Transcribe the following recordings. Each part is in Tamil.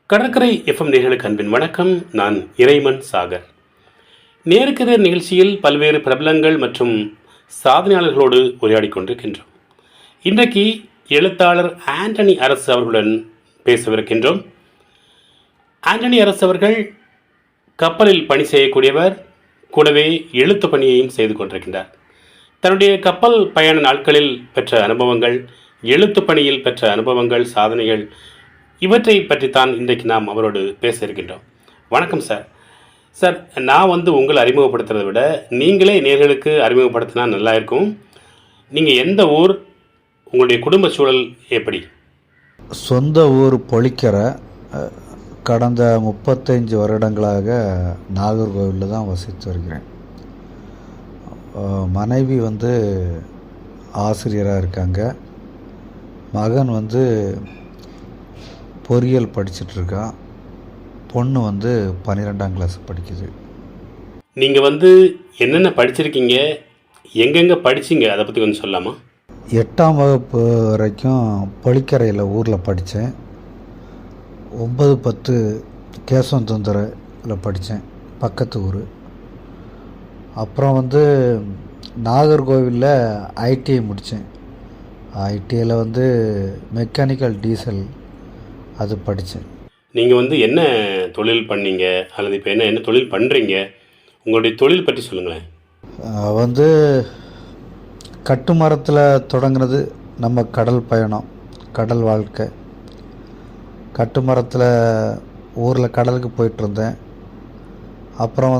கடற்கரை எஃப்எம் நேயர்களுக்கு அன்பின் வணக்கம். நான் இறைமன் சாகர். நேருக்கு நேர் நிகழ்ச்சியில் பல்வேறு பிரபலங்கள் மற்றும் சாதனையாளர்களோடு உரையாடி கொண்டிருக்கின்றோம். இன்றைக்கு எழுத்தாளர் ஆண்டனி அரசு அவர்களுடன் பேசவிருக்கின்றோம். ஆண்டனி அரசு அவர்கள் கப்பலில் பணி செய்யக்கூடியவர், கூடவே எழுத்து பணியையும் செய்து கொண்டிருக்கின்றார். தன்னுடைய கப்பல் பயண நாட்களில் பெற்ற அனுபவங்கள், எழுத்து பணியில் பெற்ற அனுபவங்கள், சாதனைகள் இவற்றை பற்றித்தான் இன்றைக்கு நாம் அவரோடு பேச இருக்கின்றோம். வணக்கம் சார். சார், நான் உங்களை அறிமுகப்படுத்துறதை விட நீங்களே நேயர்களுக்கு அறிமுகப்படுத்தினா நல்லா இருக்கும். நீங்கள் எந்த ஊர், உங்களுடைய குடும்ப சூழல் எப்படி? சொந்த ஊர் பொழிக்கரை. கடந்த 35 வருடங்களாக நாகர்கோவிலில் தான் வசித்து வருகிறேன். மனைவி ஆசிரியராக இருக்காங்க. மகன் பொறியியல் படிச்சிட்ருக்கான். பொண்ணு 12ஆம் கிளாஸ் படிக்குது. நீங்கள் என்னென்ன படிச்சிருக்கீங்க, எங்கெங்கே படிச்சிங்க, அதை பற்றி கொஞ்சம் சொல்லலாமா? 8ஆம் வகுப்பு வரைக்கும் பொழிக்கரையில் ஊரில் படித்தேன். 9, 10 கேசவந்தந்தரில் படித்தேன், பக்கத்து ஊர். அப்புறம் நாகர்கோவிலில் ஐடிஐ முடித்தேன். ஐடிஐயில் மெக்கானிக்கல் டீசல் அது படித்தேன். நீங்கள் என்ன தொழில் பண்ணீங்க, அல்லது இப்போ என்ன தொழில் பண்ணுறீங்க? உங்களுடைய தொழில் பற்றி சொல்லுங்களேன். கட்டுமரத்தில் தொடங்கினது நம்ம கடல் பயணம், கடல் வாழ்க்கை. கட்டுமரத்தில் ஊரில் கடலுக்கு போயிட்டுருந்தேன். அப்புறம்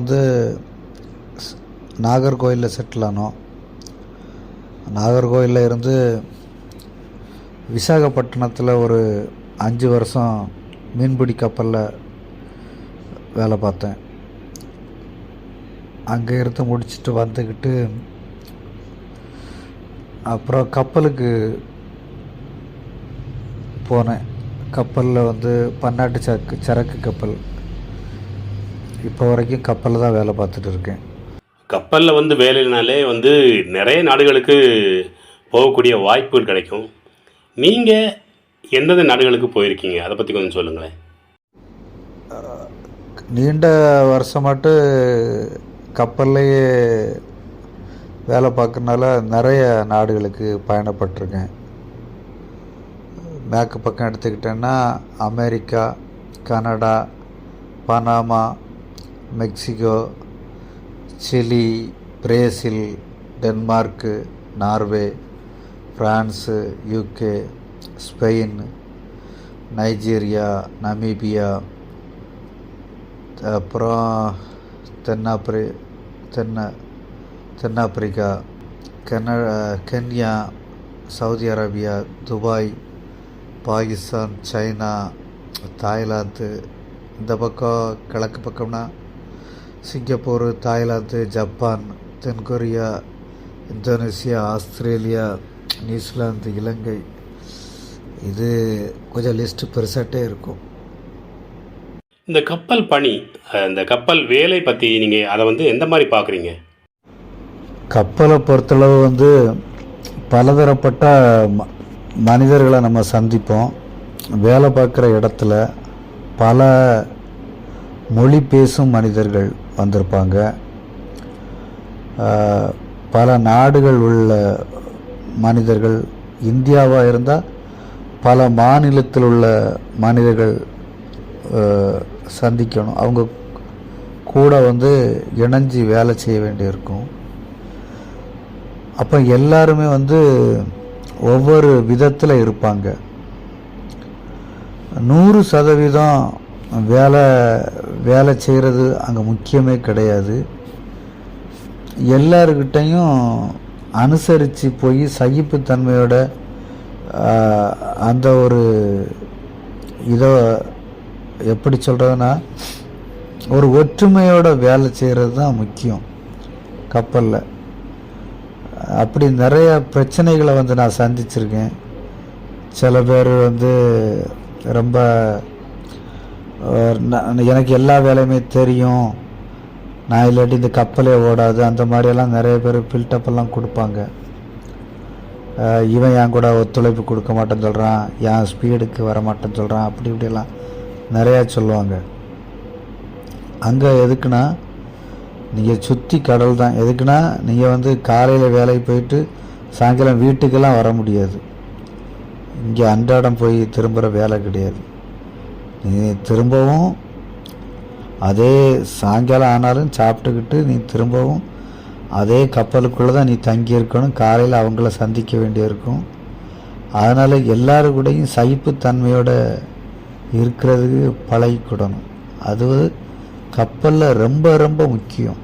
நாகர்கோவிலில் செட்டில் ஆனோம். நாகர்கோவிலில் இருந்து விசாகப்பட்டினத்தில் ஒரு 5 வருஷம் மீன்பிடி கப்பலில் வேலை பார்த்தேன். அங்கே இருந்து முடிச்சுட்டு வந்துக்கிட்டு அப்புறம் கப்பலுக்கு போனேன். கப்பலில் பன்னாட்டு சரக்கு கப்பல். இப்போ வரைக்கும் கப்பலில் தான் வேலை பார்த்துட்டு இருக்கேன். கப்பலில் வேலைனாலே நிறைய நாடுகளுக்கு போகக்கூடிய வாய்ப்புகள் கிடைக்கும். நீங்கள் எந்தெந்த நாடுகளுக்கு போயிருக்கீங்க, அதை பற்றி கொஞ்சம் சொல்லுங்களேன். நீண்ட வருஷமாட்டு கப்பல்லையே வேலை பார்க்கறனால நிறைய நாடுகளுக்கு பயணப்பட்டிருக்கேன். மேற்கு பக்கம் எடுத்துக்கிட்டேன்னா America, Canada, Panama, Mexico, Chile, Brazil, Denmark, Norway, France, UK, Spain, Nigeria, Namibia, அப்புறம் தென்னாப்பிரிக்கா, Kenya, Saudi Arabia, Dubai, Pakistan, China, Thailand. இந்த பக்கம் கிழக்கு பக்கம்னா சிங்கப்பூர், தாய்லாந்து, ஜப்பான், தென்கொரியா, இந்தோனேசியா, ஆஸ்திரேலியா, நியூசிலாந்து, இலங்கை. இது கொஞ்சம் லிஸ்ட்டு பெருசாகிட்டே இருக்கும். இந்த கப்பல் பணி, இந்த கப்பல் வேலை பற்றி நீங்கள் அதை எந்த மாதிரி பார்க்குறீங்க? கப்பலை பொறுத்தளவு பலதரப்பட்ட மனிதர்களை நம்ம சந்திப்போம். வேலை பார்க்குற இடத்துல பல மொழி பேசும் மனிதர்கள் வந்திருப்பாங்க. பல நாடுகள் உள்ள மனிதர்கள். இந்தியாவாக இருந்தால் பல மாநிலத்தில் உள்ள மனிதர்கள் சந்திக்கணும். அவங்க கூட இணைஞ்சி வேலை செய்ய வேண்டியிருக்கும். அப்போ எல்லாருமே ஒவ்வொரு விதத்தில் இருப்பாங்க. 100% வேலை செய்கிறது அங்கே முக்கியமே கிடையாது. எல்லாருக்கிட்டையும் அனுசரித்து போய் சகிப்புத்தன்மையோட அந்த ஒரு இதை எப்படி சொல்கிறதுனா, ஒரு ஒற்றுமையோட வேலை செய்கிறது தான் முக்கியம் கப்பலில். அப்படி நிறைய பிரச்சனைகளை நான் சந்திச்சிருக்கேன். சில பேர் ரொம்ப எனக்கு எல்லா வேலையுமே தெரியும், நான் இல்லாட்டி இந்த கப்பலே ஓடாது, அந்த மாதிரியெல்லாம் நிறைய பேர் பில்டப்பெல்லாம் கொடுப்பாங்க. இவன் என் கூட ஒத்துழைப்பு கொடுக்க மாட்டேன்னு சொல்கிறான், என் ஸ்பீடுக்கு வர மாட்டேன்னு சொல்கிறான், அப்படி இப்படியெல்லாம் நிறையா சொல்லுவாங்க. அங்கே எதுக்குன்னா நீங்கள் சுற்றி கடல் தான். எதுக்குன்னா நீங்கள் வந்து காலையில் வேலைக்கு போயிட்டு சாயங்காலம் வீட்டுக்கெல்லாம் வர முடியாது. இங்கே அன்றாடம் போய் திரும்புகிற வேலை கிடையாது. நீ திரும்பவும் அதே சாயங்காலம் ஆனாலும் சாப்பிட்டுக்கிட்டு நீ திரும்பவும் அதே கப்பலுக்குள்ளே தான் நீ தங்கியிருக்கணும். காலையில் அவங்கள சந்திக்க வேண்டியிருக்கும். அதனால் எல்லாரும் கூடயும் சகிப்புத்தன்மையோட இருக்கிறதுக்கு பழகிக்கிடணும். அது கப்பலில் ரொம்ப ரொம்ப முக்கியம்.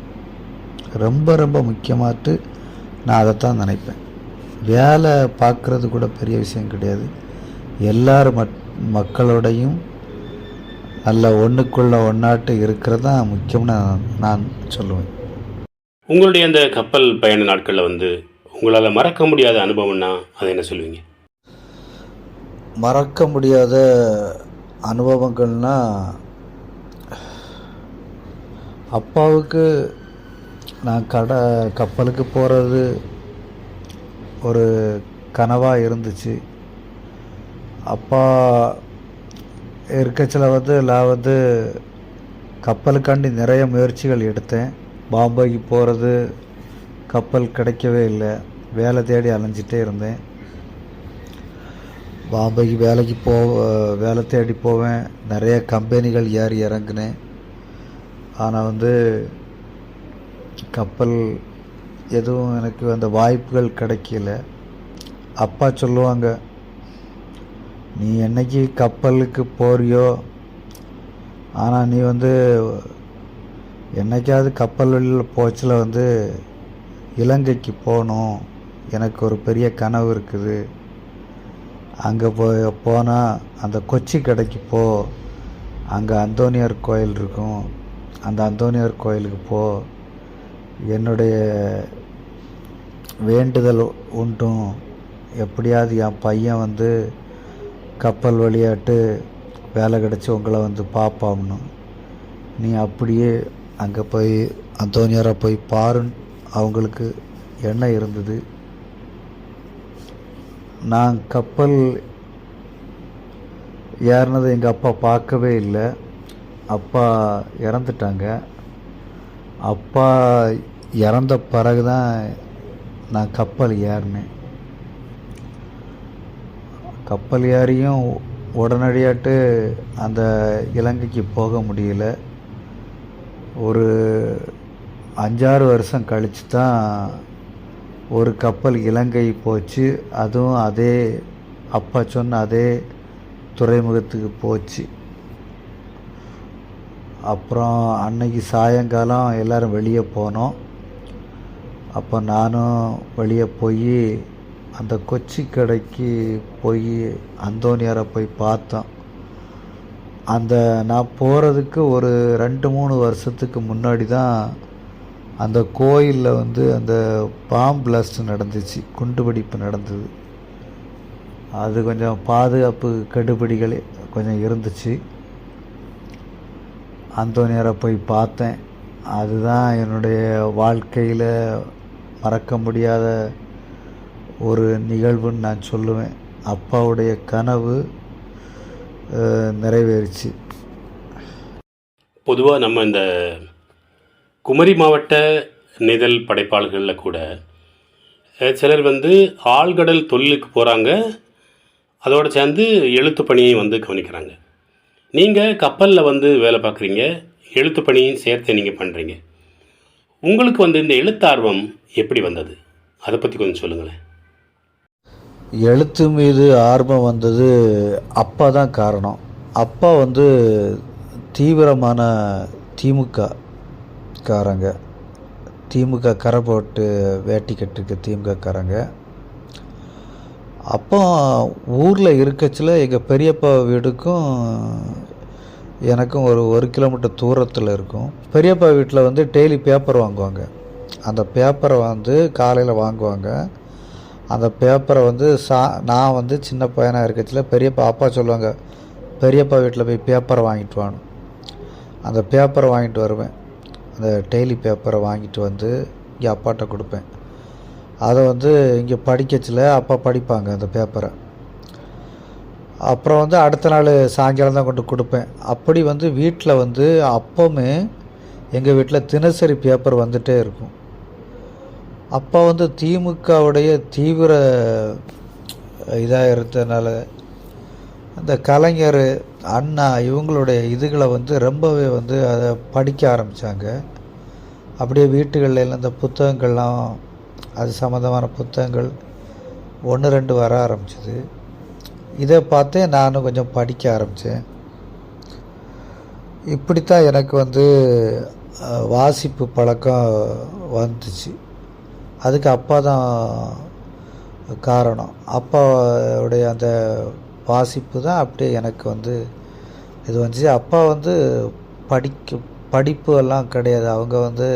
ரொம்ப ரொம்ப முக்கியமாட்டு நான் அதைத்தான் நினைப்பேன். வேலை பார்க்குறது கூட பெரிய விஷயம் கிடையாது. எல்லாரும் மக்களோடையும் நல்ல ஒன்றுக்குள்ள ஒன்றாட்டு இருக்கிறது தான் முக்கியம்னு நான் சொல்லுவேன். உங்களுடைய அந்த கப்பல் பயண நாட்களில் வந்து உங்களால் மறக்க முடியாத அனுபவம்னா அதை என்ன சொல்லுவீங்க? மறக்க முடியாத அனுபவங்கள்னால், அப்பாவுக்கு நான் கப்பலுக்கு போகிறது ஒரு கனவாக இருந்துச்சு. அப்பா இருக்கச்சில் வந்து நான் வந்து கப்பலுக்காண்டி நிறைய முயற்சிகள் எடுத்தேன். பாம்பேக்கு போகிறது கப்பல் கிடைக்கவே இல்லை. வேலை தேடி அலைஞ்சிட்டே இருந்தேன். பாம்பேக்கு வேலை தேடி போவேன். நிறைய கம்பெனிகள் ஏறி இறங்கினேன். ஆனால் வந்து கப்பல் எதுவும் எனக்கு அந்த வாய்ப்புகள் கிடைக்கல. அப்பா சொல்லுவாங்க, நீ என்னைக்கு கப்பலுக்கு போறியோ, ஆனால் நீ வந்து என்னைக்காவது கப்பல் வெளியில் போச்சில் வந்து இலங்கைக்கு போகணும், எனக்கு ஒரு பெரிய கனவு இருக்குது, அங்கே போனால் அந்த கொச்சி கடைக்கு போ, அங்கே அந்தோனியார் கோயில் இருக்கும், அந்த அந்தோனியார் கோயிலுக்கு போ, என்னுடைய வேண்டுதல் உண்டும், எப்படியாவது என் பையன் வந்து கப்பல் வழியாட்டு வேலை கிடச்சி உங்களை வந்து பார்ப்பாம்னு, நீ அப்படியே அங்கே போய் அந்தோனியாரை போய் பாருன்னு அவங்களுக்கு எண்ணம் இருந்தது. நான் கப்பல் ஏறினதை எங்கள் அப்பா பார்க்கவே இல்லை. அப்பா இறந்துட்டாங்க. அப்பா இறந்த பிறகு தான் நான் கப்பல் ஏறினேன். கப்பல் ஏறியும் உடனடியாட்டு அந்த இலங்கைக்கு போக முடியல. ஒரு 5-6 வருஷம் கழித்து தான் ஒரு கப்பல் இலங்கை போச்சு. அதுவும் அதே அப்பா சொன்ன அதே துறைமுகத்துக்கு போச்சு. அப்புறம் அன்னைக்கு சாயங்காலம் எல்லோரும் வெளியே போனோம். அப்போ நானும் வெளியே போய் அந்த கொச்சி கடைக்கு போய் அந்தோனியாரை போய் பார்த்தோம். நான் போகிறதுக்கு ஒரு 2-3 வருஷத்துக்கு முன்னாடி தான் அந்த கோயிலில் வந்து அந்த பாம்பு பிளாஸ்ட் நடந்துச்சு, குண்டுவெடிப்பு நடந்தது. அது கொஞ்சம் பாதுகாப்பு கெடுபிடிகள் கொஞ்சம் இருந்துச்சு. அந்தோனியாரை போய் பார்த்தேன். அதுதான் என்னுடைய வாழ்க்கையில் மறக்க முடியாத ஒரு நிகழ்வுன்னு நான் சொல்லுவேன். அப்பாவுடைய கனவு நிறைவேறிச்சு. பொதுவாக நம்ம இந்த குமரி மாவட்ட நிதல் படைப்பாளர்களில் கூட சிலர் வந்து ஆழ்கடல் தொழிலுக்கு போகிறாங்க, அதோடு சேர்ந்து எழுத்து பணியையும் வந்து கவனிக்கிறாங்க. நீங்கள் கப்பலில் வந்து வேலை பார்க்குறீங்க, எழுத்து பணியும் சேர்த்து நீங்கள் பண்ணுறீங்க. உங்களுக்கு வந்து இந்த எழுத்தார்வம் எப்படி வந்தது? அதை பற்றி கொஞ்சம் சொல்லுங்களேன். எழுத்து மீது ஆர்வம் வந்தது அப்பா தான் காரணம். அப்பா வந்து தீவிரமான திமுககாரங்க, திமுக கரை போட்டு வேட்டி கட்டுக்க திமுககாரங்க. அப்போ ஊரில் இருக்கச்சில் எங்கள் பெரியப்பா வீடுக்கும் எனக்கும் ஒரு 1 கிலோமீட்டர் தூரத்தில் இருக்கும். பெரியப்பா வீட்டில் வந்து டெய்லி பேப்பர் வாங்குவாங்க. அந்த பேப்பரை வந்து காலையில் வாங்குவாங்க. அந்த பேப்பரை வந்து நான் வந்து சின்ன பையனாக இருக்கச்சில் அப்பா சொல்லுவாங்க, பெரியப்பா வீட்டில் போய் பேப்பரை வாங்கிட்டு வாங்க. அந்த பேப்பரை வாங்கிட்டு வருவேன். அந்த டெய்லி பேப்பரை வாங்கிட்டு வந்து இங்கே அப்பாட்ட கொடுப்பேன். அதை வந்து இங்கே படிக்கச்சில் அப்பா படிப்பாங்க அந்த பேப்பரை. அப்புறம் வந்து அடுத்த நாள் சாயங்காலம் தான் கொண்டு கொடுப்பேன். அப்படி வந்து வீட்டில் வந்து அப்போவுமே எங்கள் வீட்டில் தினசரி பேப்பர் வந்துகிட்டே இருக்கும். அப்போ வந்து திமுகவுடைய தீவிர இதாக இருந்ததுனால அந்த கலைஞர், அண்ணா இவங்களுடைய இதுகளை வந்து ரொம்பவே வந்து அதை படிக்க ஆரம்பித்தாங்க. அப்படியே வீட்டுகளில் எல்லாம் இந்த புத்தகங்கள்லாம் அது சம்மந்தமான புத்தகங்கள் 1-2 வர ஆரம்பிச்சிது. இதை பார்த்தே நானும் கொஞ்சம் படிக்க ஆரம்பித்தேன். இப்படித்தான் எனக்கு வந்து வாசிப்பு பழக்கம் வந்துச்சு. அதுக்கு அப்பா தான் காரணம். அப்பாவுடைய அந்த வாசிப்பு தான் அப்படியே எனக்கு வந்து இது வந்துச்சு. அப்பா வந்து படிப்பு எல்லாம் கிடையாது. அவங்க வந்து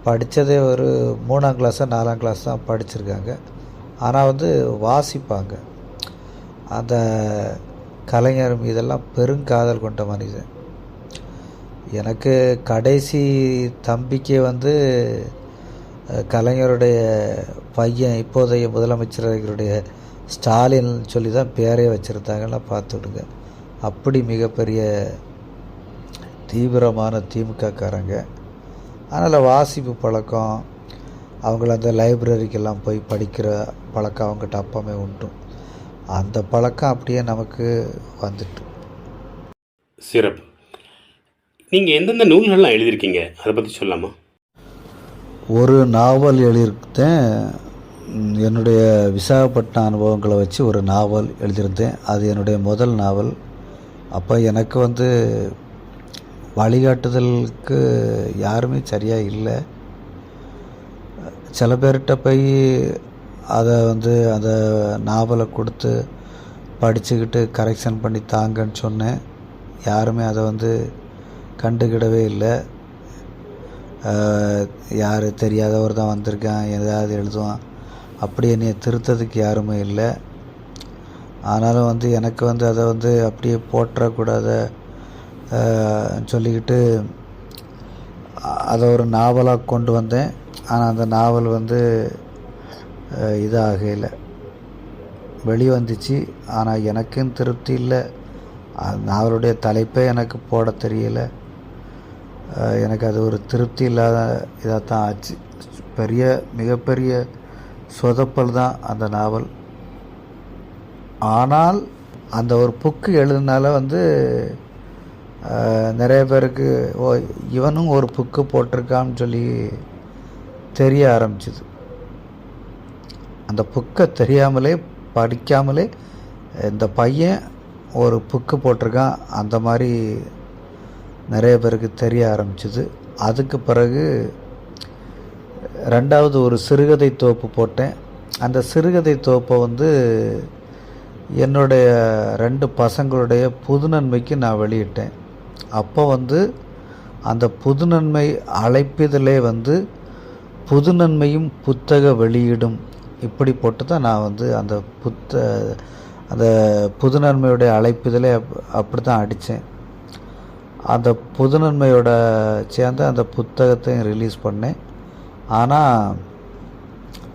படித்ததே ஒரு 3ஆம் கிளாஸோ 4ஆம் கிளாஸ் தான் படிச்சிருக்காங்க. ஆனால் வந்து வாசிப்பாங்க. அந்த கலைஞர் மீதெல்லாம் பெருங்காதல் கொண்ட மனிதன். எனக்கு கடைசி தம்பிக்கு வந்து கலைஞருடைய பையன் இப்போதைய முதலமைச்சர்களுடைய ஸ்டாலின் சொல்லி தான் பேரே வச்சுருந்தாங்கன்னா பார்த்துவிடுங்க. அப்படி மிகப்பெரிய தீவிரமான திமுகக்காரங்க. அதனால் வாசிப்பு பழக்கம், அவங்கள அந்த லைப்ரரிக்கெல்லாம் போய் படிக்கிற பழக்கம் அவங்ககிட்ட அப்பமே உண்டு. அந்த பழக்கம் அப்படியே நமக்கு வந்துட்டு. சிறப்பு. நீங்கள் எந்தெந்த நூல்கள்லாம் எழுதியிருக்கீங்க, அதை பற்றி சொல்லாமா? ஒரு நாவல் எழுதியிருந்தேன். என்னுடைய விசாகப்பட்டினம் அனுபவங்களை வச்சு ஒரு நாவல் எழுதியிருந்தேன். அது என்னுடைய முதல் நாவல். அப்போ எனக்கு வந்து வழிகாட்டுதலுக்கு யாருமே சரியாக இல்லை. சில பேர்கிட்ட போய் அதை வந்து அந்த நாவலை கொடுத்து படிச்சுக்கிட்டு கரெக்ஷன் பண்ணி தாங்கன்னு சொன்னேன். யாருமே அதை வந்து கண்டுக்கிடவே இல்லை. யார் தெரியாதவர் தான் வந்திருக்கான், ஏதாவது எழுதுவான், அப்படி என்னை திருத்ததுக்கு யாருமே இல்லை. ஆனாலும் வந்து எனக்கு வந்து அதை வந்து அப்படியே போற்றக்கூடாத சொல்லிக்கிட்டு அதை ஒரு நாவலாக கொண்டு வந்தேன். ஆனால் அந்த நாவல் வந்து இதாகலை, வெளிவந்துச்சு. ஆனால் எனக்கும் திருப்தி இல்லை. நாவலுடைய தலைப்பே எனக்கு போட தெரியலை. எனக்கு அது ஒரு திருப்தி இல்லாத இதாக தான் ஆச்சு. மிகப்பெரிய சொதப்பல் தான் அந்த நாவல். ஆனால் அந்த ஒரு புக்கு எழுதுனால வந்து நிறைய பேருக்கு இவனும் ஒரு புக்கு போட்டிருக்கான்னு சொல்லி தெரிய ஆரம்பிச்சிது. அந்த புக்கை தெரியாமலே படிக்காமலே இந்த பையன் ஒரு புக்கு போட்டிருக்கான், அந்த மாதிரி நிறைய பேருக்கு தெரிய ஆரம்பிச்சிது. அதுக்கு பிறகு 2வது ஒரு சிறுகதை தொகுப்பு போட்டேன். அந்த சிறுகதை தொகுப்பை வந்து என்னுடைய 2 பசங்களுடைய புதுநன்மைக்கு நான் வெளியிட்டேன். அப்போ வந்து அந்த புதுநன்மை அழைப்பிதழே வந்து புதுநன்மையும் புத்தக வெளியிடும் இப்படி போட்டு தான் நான் வந்து அந்த புதுநன்மையுடைய அழைப்பிதழே அப்படி தான் அடித்தேன். அந்த புதுநன்மையோட சேர்ந்து அந்த புத்தகத்தையும் ரிலீஸ் பண்ணேன். ஆனால்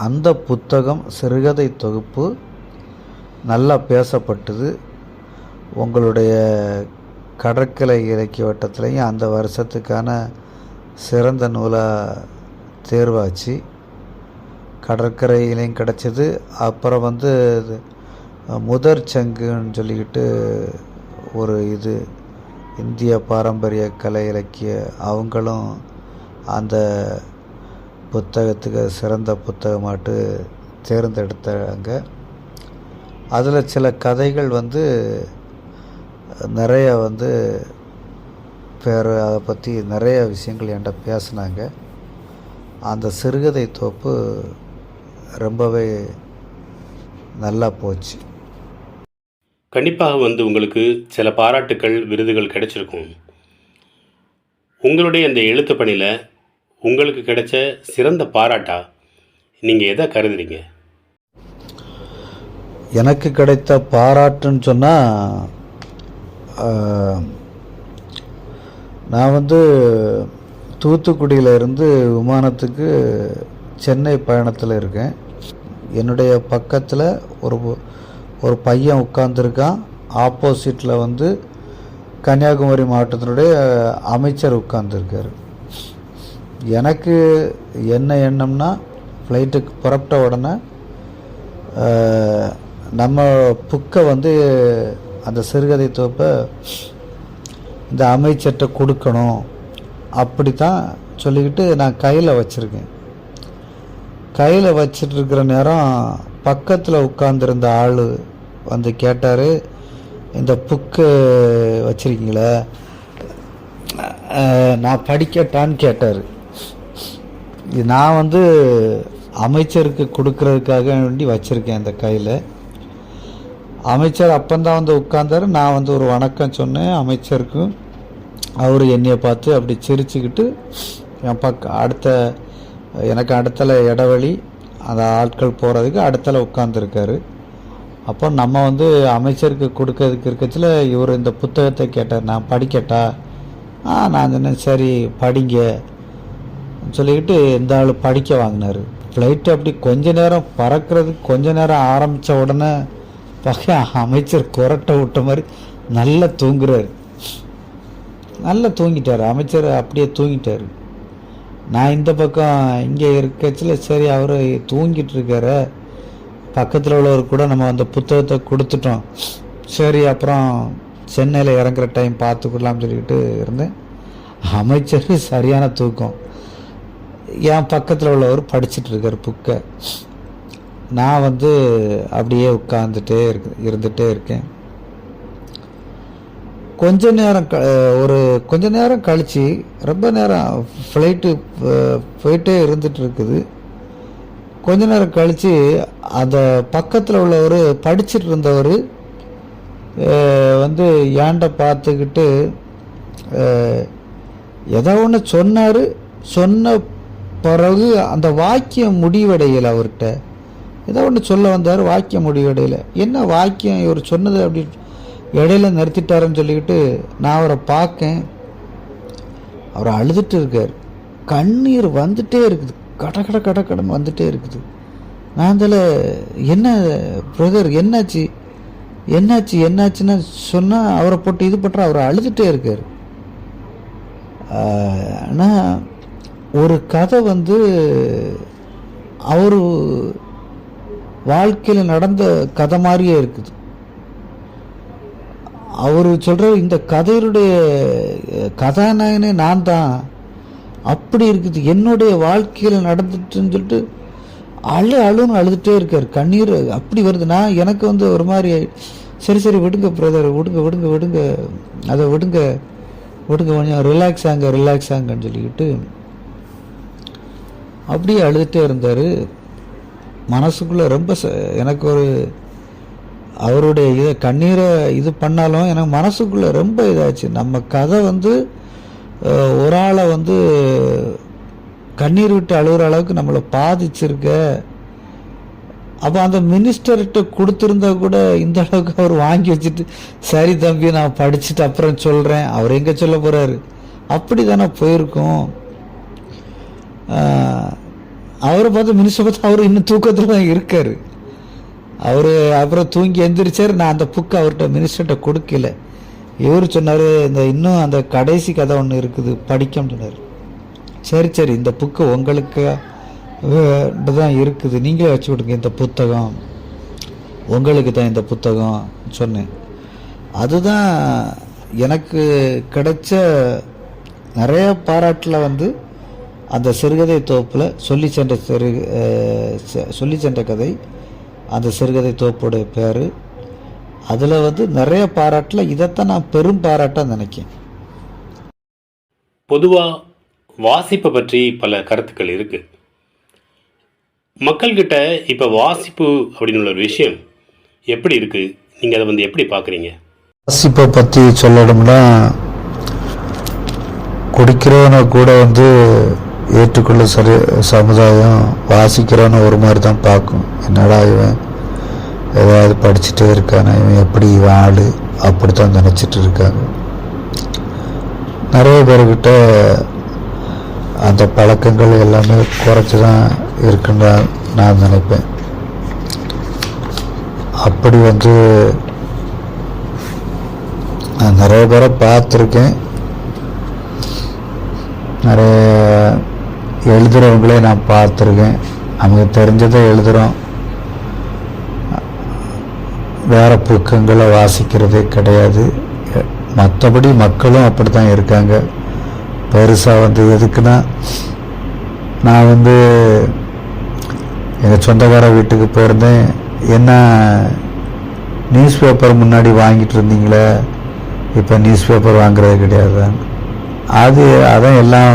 அந்த புத்தகம் சிறுகதை தொகுப்பு நல்லா பேசப்பட்டது. உங்களுடைய கடற்கரை இலக்கிய வட்டத்துலேயும் அந்த வருஷத்துக்கான சிறந்த நூலாக தேர்வாச்சு. கடற்கரையிலையும் கிடச்சிது. அப்புறம் வந்து முதற் சங்குன்னு சொல்லிக்கிட்டு ஒரு இது இந்திய பாரம்பரிய கலை இலக்கிய அவங்களும் அந்த புத்தகத்துக்கு சிறந்த புத்தகமாட்டு தேர்ந்தெடுத்தாங்க. அதில் சில கதைகள் வந்து நிறைய வந்து பேர் அதை பற்றி நிறைய விஷயங்கள் என்கிட்ட பேசினாங்க. அந்த சிறுகதை தொகுப்பு ரொம்பவே நல்லா போச்சு. கண்டிப்பாக வந்து உங்களுக்கு சில பாராட்டுக்கள், விருதுகள் கிடைச்சிருக்கும். உங்களுடைய அந்த எழுத்து பணியில் உங்களுக்கு கிடைச்ச சிறந்த பாராட்டா நீங்கள் எதை கருதுறீங்க? எனக்கு கிடைத்த பாராட்டுன்னு சொன்னால், நான் வந்து தூத்துக்குடியிலேருந்து விமானத்துக்கு சென்னை பயணத்தில் இருக்கேன். என்னுடைய பக்கத்தில் ஒரு பையன் உட்கார்ந்துருக்கான். ஆப்போசிட்டில் வந்து கன்னியாகுமரி மாவட்டத்தினுடைய அமைச்சர் உட்கார்ந்துருக்காரு. எனக்கு என்ன எண்ணம்னா, ஃப்ளைட்டுக்கு புறப்பட்ட உடனே நம்ம புக்கை வந்து அந்த சிறுகதை தொகுப்பை இந்த அமைச்சர்கிட்ட கொடுக்கணும் அப்படி தான் சொல்லிக்கிட்டு நான் கையில் வச்சுருக்கேன். கையில் வச்சிட்ருக்கிற நேரம் பக்கத்தில் உட்கார்ந்துருந்த ஆள் வந்து கேட்டார், இந்த புக்கு வச்சுருக்கீங்களே, நான் படிக்கட்டான்னு கேட்டார். நான் வந்து அமைச்சருக்கு கொடுக்கறதுக்காக வேண்டி வச்சுருக்கேன் அந்த கையில். அமைச்சர் அப்பந்தான் வந்து உட்கார்ந்தார். நான் வந்து ஒரு வணக்கம் சொன்னேன் அமைச்சருக்கும். அவர் என்னையை பார்த்து அப்படி சிரிச்சுக்கிட்டு என் எனக்கு அடுத்தல இடைவெளி, அந்த ஆட்கள் போகிறதுக்கு அடுத்தல உட்காந்துருக்காரு. அப்போ நம்ம வந்து அமைச்சருக்கு கொடுக்கறதுக்கு இருக்கச்சில் இவர் இந்த புத்தகத்தை கேட்டார், நான் படிக்கட்டா? நான் சொன்னேன் சரி படிங்க சொல்லிக்கிட்டு இந்த ஆள் படிக்க வாங்கினார். ஃப்ளைட்டு அப்படி கொஞ்ச நேரம் பறக்கிறதுக்கு கொஞ்ச நேரம் ஆரம்பித்த உடனே பார்க்க அமைச்சர் குரட்டை விட்ட மாதிரி நல்லா தூங்குறாரு. நல்லா தூங்கிட்டார் அமைச்சர், அப்படியே தூங்கிட்டார். நான் இந்த பக்கம் இங்கே இருக்கச்சில் சரி அவர் தூங்கிட்டு இருக்கார, பக்கத்தில் உள்ளவர் கூட நம்ம அந்த புத்தகத்தை கொடுத்துட்டோம், சரி அப்புறம் சென்னையில் இறங்குற டைம் பார்த்துக்கலாம்னு சொல்லிக்கிட்டு இருந்தேன். அமைச்சர் சரியான தூக்கம். என் பக்கத்தில் உள்ளவர் படிச்சுட்டு இருக்கார் புக்கை. நான் வந்து அப்படியே உட்காந்துட்டே இருந்துகிட்டே இருக்கேன். கொஞ்ச நேரம் கழித்து ரொம்ப நேரம் ஃப்ளைட்டு போயிட்டே இருந்துட்டு இருக்குது. கொஞ்ச நேரம் கழித்து அந்த பக்கத்தில் உள்ளவர் படிச்சுட்டு இருந்தவர் வந்து ஏண்ட பார்த்துக்கிட்டு ஏதோ ஒன்று சொன்னார். சொன்ன பிறகு அந்த வாக்கியம் முடிவடையலை. அவர்கிட்ட ஏதோ ஒன்று சொல்ல வந்தார், வாக்கியம் முடிவடையலை. என்ன வாக்கியம் இவர் சொன்னது அப்படி இடையில நிறுத்திட்டாருன்னு சொல்லிக்கிட்டு நான் அவரை பார்க்கேன். அவர் அழுதுட்டு இருக்கார், கண்ணீர் வந்துட்டே இருக்குது, கடன் வந்துட்டே இருக்குது. நான் அதில் என்ன பிரதர் என்னாச்சுன்னு சொன்னால் அவரை போட்டு இது பண்ணுற, அவர் அழுதுகிட்டே இருக்கார். ஆனால் ஒரு கதை வந்து அவர் வாழ்க்கையில் நடந்த கதை மாதிரியே இருக்குது. அவர் சொல்கிற இந்த கதையினுடைய கதாநாயகனே நான் தான், அப்படி இருக்குது, என்னுடைய வாழ்க்கையில் நடந்துட்டுன்னு சொல்லிட்டு அழுன்னு அழுதுகிட்டே இருக்கார். கண்ணீர் அப்படி வருது. நான் எனக்கு வந்து ஒரு மாதிரி சரி விடுங்க பிரதர், விடுங்க அதை விடுங்க கொஞ்சம் ரிலாக்ஸ் ஆங்கன்னு சொல்லிக்கிட்டு அப்படியே அழுதுகிட்டே இருந்தார். மனசுக்குள்ளே ரொம்ப எனக்கு ஒரு அவருடைய இதை கண்ணீரை இது பண்ணாலும் எனக்கு மனசுக்குள்ளே ரொம்ப இதாச்சு. நம்ம கதை வந்து ஒரு ஆளை வந்து கண்ணீர் விட்டு அழுகிற அளவுக்கு நம்மளை பாதிச்சிருக்க. அப்போ அந்த மினிஸ்டர்கிட்ட கொடுத்துருந்தா கூட இந்த அளவுக்கு அவர் வாங்கி வச்சுட்டு சரி தம்பி நான் படிச்சுட்டு அப்புறம் சொல்கிறேன், அவர் எங்கே சொல்ல போகிறாரு, அப்படி தானே போயிருக்கோம். அவரை பார்த்து மினிஸ்டர் பார்த்து அவர் இன்னும் தூக்கத்தில் தான் இருக்கார். அவர் அப்புறம் தூங்கி எந்திரிச்சார். நான் அந்த புக்கை அவர்கிட்ட மினிஸ்டர்கிட்ட கொடுக்கல. இவர் சொன்னார், இந்த இன்னும் அந்த கடைசி கதை ஒன்று இருக்குது படிக்கணும்னு சொன்னார். சரி இந்த புக்கு உங்களுக்கு தான் இருக்குது, நீங்களே வச்சு விடுங்க, இந்த புத்தகம் உங்களுக்கு தான் இந்த புத்தகம் சொன்னேன். அதுதான் எனக்கு கிடைச்ச நிறைய பாராட்டில் வந்து அந்த சிறுகதை தொகுப்பில் சொல்லி சென்ற கதை அந்த சிறுகதை தொகுப்போடைய பேர். அதில் வந்து நிறைய பாராட்டில் இதைத்தான் நான் பெரும் பாராட்டாக நினைக்கிறேன். பொதுவாக வாசிப்பை பற்றி பல கருத்துக்கள் இருக்குது. மக்கள்கிட்ட இப்போ வாசிப்பு அப்படின்னு உள்ள ஒரு விஷயம் எப்படி இருக்குது, நீங்கள் அதை வந்து எப்படி பார்க்குறீங்க? வாசிப்பை பற்றி சொல்லணும்னா, குடிக்கிறவனை கூட வந்து ஏற்றுக்கொள்ள சமுதாயம் வாசிக்கிறவனை ஒரு மாதிரி தான் பார்க்கும். என்னடா இவன் ஏதாவது படிச்சுட்டே இருக்கானே, இவன் எப்படி இவன் ஆள் அப்படித்தான் நினச்சிட்டு இருக்காங்க. நிறைய பேர்கிட்ட அந்த பழக்கங்கள் எல்லாமே குறைச்சி தான் இருக்குன்னு நான் நினைப்பேன். அப்படி வந்து நான் நிறைய பேரை பார்த்துருக்கேன். நிறைய எழுதுகிறவங்களே நான் பார்த்துருக்கேன். நமக்கு தெரிஞ்சதை எழுதுகிறோம், வேறு புக்கங்களை வாசிக்கிறதே கிடையாது. மற்றபடி மக்களும் அப்படி தான் இருக்காங்க. பெருசாக வந்து எதுக்குன்னா, நான் வந்து எங்கள் சொந்தக்கார வீட்டுக்கு போயிருந்தேன். என்ன நியூஸ் பேப்பர் முன்னாடி வாங்கிட்டு இருந்தீங்களே, இப்போ நியூஸ் பேப்பர் வாங்குறது கிடையாது. அதான் எல்லாம்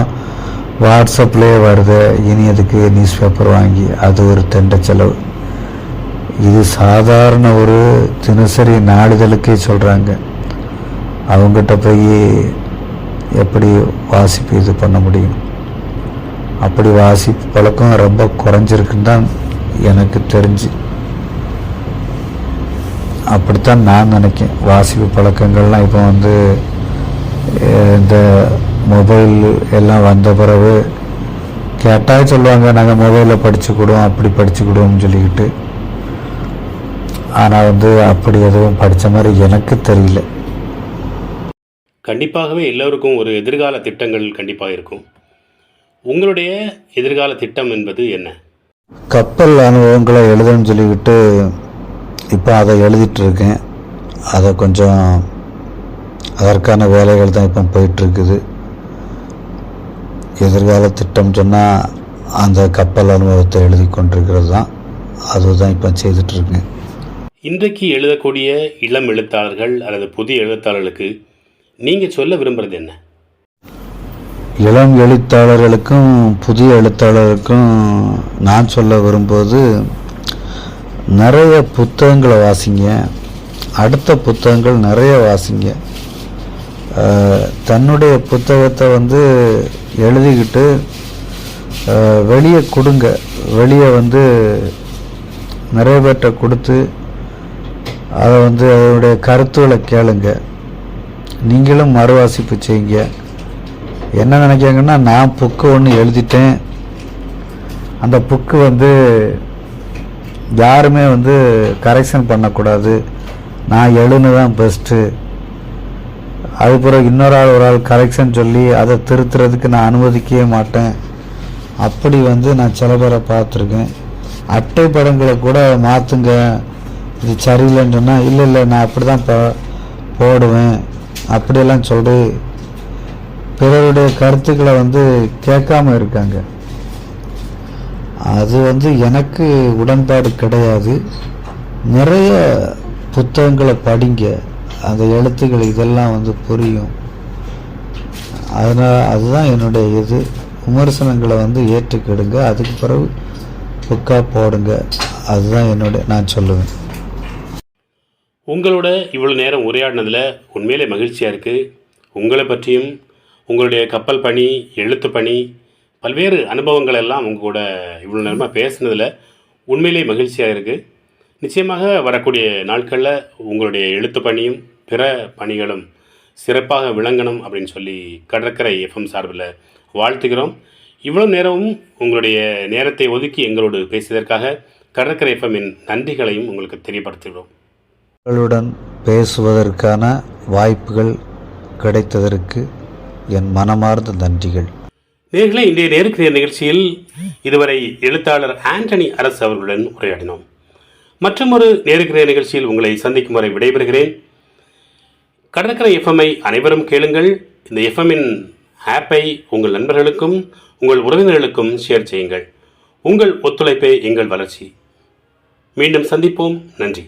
வாட்ஸ்அப்லேயே வருது. இனி அதுக்கு நியூஸ் பேப்பர் வாங்கி அது ஒரு தெண்ட செலவு. இது சாதாரண ஒரு தினசரி நாளிதழுக்கே சொல்கிறாங்க. அவங்ககிட்ட போய் எப்படி வாசிப்பு இது பண்ண முடியும்? அப்படி வாசிப்பு பழக்கம் ரொம்ப குறைஞ்சிருக்குன்னு தான் எனக்கு தெரிஞ்சு. அப்படித்தான் நான் நினைக்கிறேன். வாசிப்பு பழக்கங்கள்லாம் இப்போ வந்து இந்த மொபைல் எல்லாம் வந்த பிறகு கேட்டால் சொல்லுவாங்க, நாங்கள் மொபைலில் படிச்சுக்கிடுவோம், அப்படி படிச்சுக்கிடுவோம்னு சொல்லிக்கிட்டு. ஆனால் வந்து அப்படி எதுவும் படித்த மாதிரி எனக்கு தெரியல. கண்டிப்பாகவே எல்லோருக்கும் ஒரு எதிர்கால திட்டங்கள் கண்டிப்பாக இருக்கும். உங்களுடைய எதிர்கால திட்டம் என்பது என்ன? கப்பல் அனுபவங்களை எழுதுன்னு சொல்லிக்கிட்டு இப்போ அதை எழுதிட்டுருக்கேன். அதை கொஞ்சம் அதற்கான வேலைகள் தான் இப்போ போயிட்டுருக்குது. எதிர்கால திட்டம் சொன்னால் அந்த கப்பல் அனுபவத்தை எழுதி கொண்டிருக்கிறது தான். அதுதான் இப்போ செய்துட்ருக்கேன். இன்றைக்கு எழுதக்கூடிய இளம் எழுத்தாளர்கள் அல்லது புதிய எழுத்தாளர்களுக்கு நீங்கள் சொல்ல விரும்புகிறது என்ன? இளம் எழுத்தாளர்களுக்கும் புதிய எழுத்தாளர்களுக்கும் நான் சொல்ல விரும்புவது, நிறைய புத்தகங்களை வாசிங்க, அடுத்த புத்தகங்கள் நிறைய வாசிங்க. தன்னுடைய புத்தகத்தை வந்து எழுதிக்கிட்டு வெளியே கொடுங்க. வெளியே வந்து நிறைய பேர்கிட்ட கொடுத்து அதை வந்து அதனுடைய கருத்துக்களை கேளுங்க. நீங்களும் மறுவாசிப்பு செய்யுங்க. என்ன நினைக்காங்கன்னா, நான் புக்கு ஒன்று எழுதிட்டேன், அந்த புக்கு வந்து யாருமே வந்து கரெக்ஷன் பண்ணக்கூடாது, நான் எழுதுனதான் பெஸ்ட்டு, அது பிறகு இன்னொரு ஆள் ஒரு ஆள் கரெக்ஷன் சொல்லி அதை திருத்துறதுக்கு நான் அனுமதிக்கவே மாட்டேன். அப்படி வந்து நான் சில பேரை பார்த்துருக்கேன். அட்டை படங்களை கூட மாற்றுங்க, இது சரியில்லைன்னு சொன்னால் இல்லை நான் அப்படி தான் போடுவேன் அப்படியெல்லாம் சொல்லி பிறருடைய கருத்துக்களை வந்து கேட்காம இருக்காங்க. அது வந்து எனக்கு உடன்பாடு கிடையாது. நிறைய புத்தகங்களை படிங்க, அந்த எழுத்துக்கள் இதெல்லாம் வந்து புரியும். அதனால் அதுதான் என்னுடைய இது. விமர்சனங்களை வந்து ஏற்றுக்கிடுங்க, அதுக்கு பிறகு புக்காக போடுங்க. அதுதான் நான் சொல்லுவேன். உங்களோட இவ்வளோ நேரம் உரையாடினதில் உண்மையிலே மகிழ்ச்சியாக இருக்குது. உங்களை பற்றியும் உங்களுடைய கப்பல் பணி, எழுத்து பணி, பல்வேறு அனுபவங்கள் எல்லாம் உங்கள் கூட இவ்வளோ நேரமாக பேசுனதில் உண்மையிலே மகிழ்ச்சியாக இருக்குது. நிச்சயமாக வரக்கூடிய நாட்களில் உங்களுடைய எழுத்து பணியும் பிற பணிகளும் சிறப்பாக விளங்கணும் அப்படின்னு சொல்லி கடற்கரை எஃப்எம் சார்பில் வாழ்த்துகிறோம். இவ்வளோ நேரமும் உங்களுடைய நேரத்தை ஒதுக்கி எங்களோடு பேசியதற்காக கடற்கரை எஃப்எம்மின் நன்றிகளையும் உங்களுக்கு தெரியப்படுத்துகிறோம். உங்களுடன் பேசுவதற்கான வாய்ப்புகள் கிடைத்ததற்கு என் மனமார்ந்த நன்றிகள். நேர்களே, இன்றைய நேருக்கு நேர் நிகழ்ச்சியில் இதுவரை எழுத்தாளர் ஆண்டனி அரசு அவர்களுடன் உரையாடினோம். மற்றொரு நேருக்கு நேர் நிகழ்ச்சியில் உங்களை சந்திக்கும் வரை விடைபெறுகிறேன். கடற்கரை எஃப்எம்ஐ அனைவரும் கேளுங்கள். இந்த எஃப்எம்மின் ஆப்பை உங்கள் நண்பர்களுக்கும் உங்கள் உறவினர்களுக்கும் ஷேர் செய்யுங்கள். உங்கள் ஒத்துழைப்பே எங்கள் வளர்ச்சி. மீண்டும் சந்திப்போம். நன்றி.